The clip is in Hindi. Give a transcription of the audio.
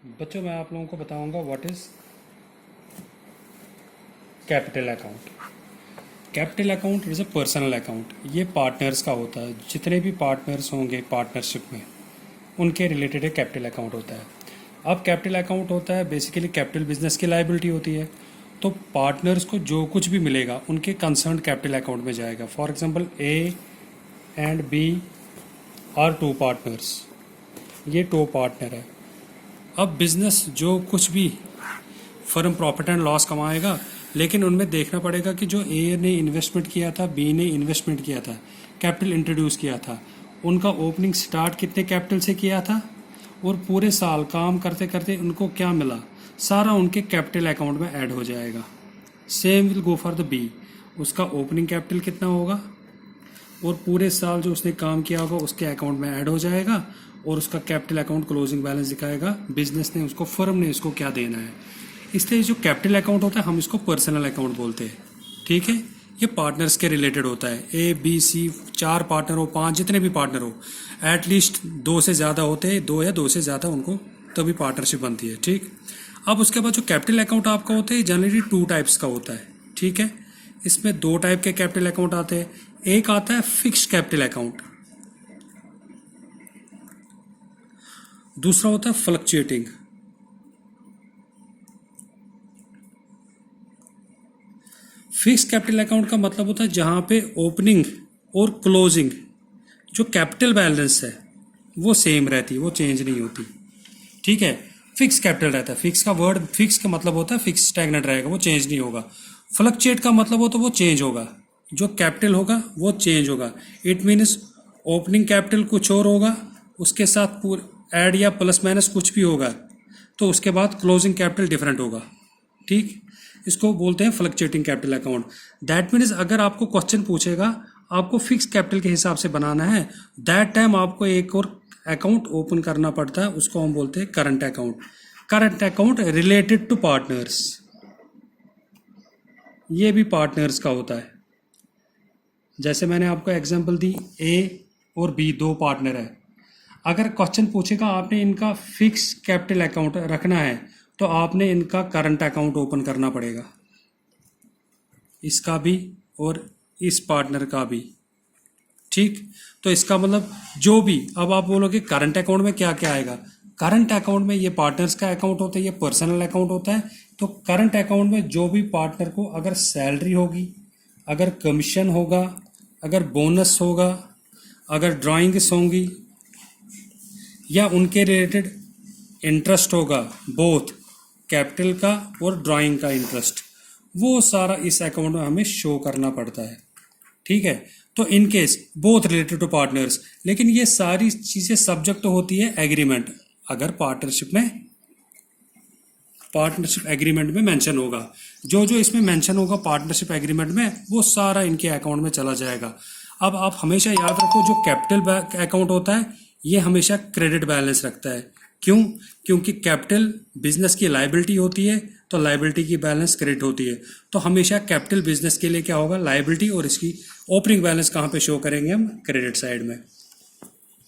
बच्चों मैं आप लोगों को बताऊंगा what is capital account. Capital account is a personal account. ये पार्टनर्स का होता है। जितने भी पार्टनर्स होंगे पार्टनरशिप में उनके रिलेटेड एक कैपिटल अकाउंट होता है। अब कैपिटल अकाउंट होता है बेसिकली कैपिटल बिजनेस की लायबिलिटी होती है। तो पार्टनर्स को जो कुछ भी मिलेगा उनके कंसर्न कैपिटल अकाउंट में जाएगा। For example A and B are two partners. ये टू पार्टनर है। अब बिजनेस जो कुछ भी फर्म प्रॉफिट एंड लॉस कमाएगा, लेकिन उनमें देखना पड़ेगा कि जो ए ने इन्वेस्टमेंट किया था, बी ने इन्वेस्टमेंट किया था, कैपिटल इंट्रोड्यूस किया था, उनका ओपनिंग स्टार्ट कितने कैपिटल से किया था और पूरे साल काम करते करते उनको क्या मिला, सारा उनके कैपिटल अकाउंट में ऐड हो जाएगा। Same will go for the B. उसका ओपनिंग कैपिटल कितना होगा और पूरे साल जो उसने काम किया होगा उसके अकाउंट में ऐड हो जाएगा और उसका कैपिटल अकाउंट क्लोजिंग बैलेंस दिखाएगा बिजनेस ने उसको, फर्म ने उसको क्या देना है। इसलिए जो कैपिटल अकाउंट होता है हम इसको पर्सनल अकाउंट बोलते हैं। ठीक है, ये पार्टनर्स के रिलेटेड होता है। ए बी सी 4 पार्टनर हो, 5 जितने भी पार्टनर हो, एटलीस्ट 2 से ज़्यादा होते हैं, 2 या 2 से ज़्यादा, उनको तभी पार्टनरशिप बनती है। ठीक, अब उसके बाद जो कैपिटल अकाउंट आपका होता है जनरली 2 टाइप्स का होता है। ठीक है, इसमें 2 टाइप के कैपिटल अकाउंट आते हैं। एक आता है फिक्स्ड कैपिटल अकाउंट, दूसरा होता है फ्लक्चुएटिंग। फिक्स कैपिटल अकाउंट का मतलब होता है जहां पे ओपनिंग और क्लोजिंग जो कैपिटल बैलेंस है वो सेम रहती है, वो चेंज नहीं होती। ठीक है, फिक्स कैपिटल रहता है। फिक्स का वर्ड, फिक्स का मतलब होता है फिक्स स्टैग्नेंट रहेगा, वो चेंज नहीं होगा। फ्लक्चुएट का मतलब होता है वो चेंज होगा, जो कैपिटल होगा वो चेंज होगा। इट मीन्स ओपनिंग कैपिटल कुछ और होगा, उसके साथ ऐड या प्लस माइनस कुछ भी होगा, तो उसके बाद क्लोजिंग कैपिटल डिफरेंट होगा। ठीक, इसको बोलते हैं fluctuating capital account. That means अगर आपको क्वेश्चन पूछेगा आपको फिक्स कैपिटल के हिसाब से बनाना है, दैट टाइम आपको एक और अकाउंट ओपन करना पड़ता है, उसको हम बोलते हैं current account. Current account related to partners, ये भी पार्टनर्स का होता है। जैसे मैंने आपको एग्जांपल दी, ए और बी 2 पार्टनर है। अगर क्वेश्चन पूछेगा आपने इनका फिक्स कैपिटल अकाउंट रखना है तो आपने इनका करंट अकाउंट ओपन करना पड़ेगा, इसका भी और इस पार्टनर का भी। ठीक, तो इसका मतलब जो भी, अब आप बोलोगे करंट अकाउंट में क्या क्या आएगा। करंट अकाउंट में ये पार्टनर्स का अकाउंट होता है, ये पर्सनल अकाउंट होता है। तो करंट अकाउंट में जो भी पार्टनर को अगर सैलरी होगी, अगर कमीशन होगा, अगर बोनस होगा, अगर ड्राइंग्स होंगी या उनके रिलेटेड इंटरेस्ट होगा, बोथ कैपिटल का और ड्राइंग का इंटरेस्ट, वो सारा इस अकाउंट में हमें शो करना पड़ता है। ठीक है, तो in case both related to partners, लेकिन ये सारी चीजें सब्जेक्ट होती है एग्रीमेंट। अगर पार्टनरशिप एग्रीमेंट में मेंशन होगा, जो जो इसमें मेंशन होगा पार्टनरशिप एग्रीमेंट में, वो सारा इनके अकाउंट में चला जाएगा। अब आप हमेशा याद रखो जो कैपिटल अकाउंट होता है ये हमेशा क्रेडिट बैलेंस रखता है। क्यों? क्योंकि कैपिटल बिजनेस की लायबिलिटी होती है, तो लायबिलिटी की बैलेंस क्रेडिट होती है। तो हमेशा कैपिटल बिजनेस के लिए क्या होगा, लायबिलिटी, और इसकी ओपनिंग बैलेंस कहाँ पे शो करेंगे हम, क्रेडिट साइड में।